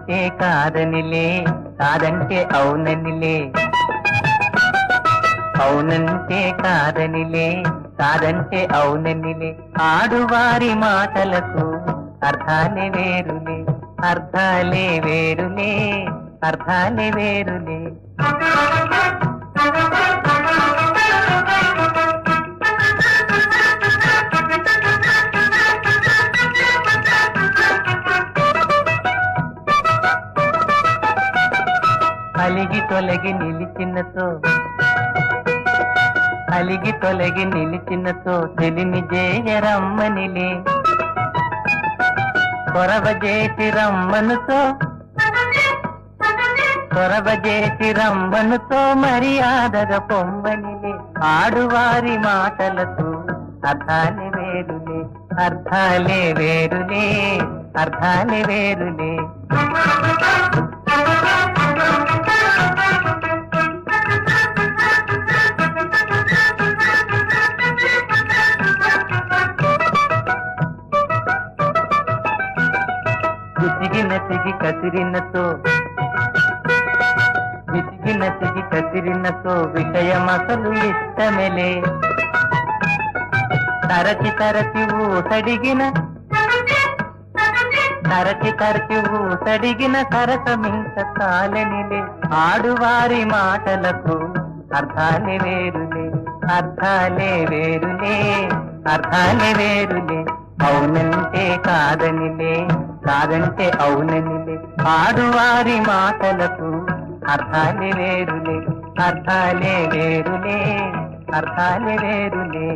అవునంటే కాదనిలే, కాదంటే అవుననిలే. అవునంటే కాదనిలే, కాదంటే అవుననిలే. ఆడువారి మాటలకు అర్థాలే వేరులే, అర్థాలే వేరులే, అర్థాలే వేరులే. అలిగి తొలగి నిలిచినతో, అలిగి తొలగి నిలిచినతో తెలిమి జేయరమ్మనిలే. కొరవజేసి రమ్మనుతో, కొరవజేసి రమ్మనుతో మర్యాదగా పొమ్మనిలే. ఆడువారి మాటలకు అర్థాలే వేరులే, అర్థాలే వేరులే, అర్థాలే వేరులే. విసిగినసిగి కసిరినతో, విసిగినసిగి కసిరినతో విషయమసలు ఇష్టమెలే. తరచి తరచి ఊసడిగిన, తరచి తరచి ఊసడిగిన సరసమింక కాలనిలే. ఆడువారి మాటలకు అర్థాలే వేరులే, అర్థాలే వేరులే, అర్థాలే వేరులే. అవునంటే కాదనిలే, కాదంటే అవుననిలే. ఆడువారి మాటలకు అర్థాలే వేరులే, అర్థాలే వేరులే, అర్థాలే వేరులే.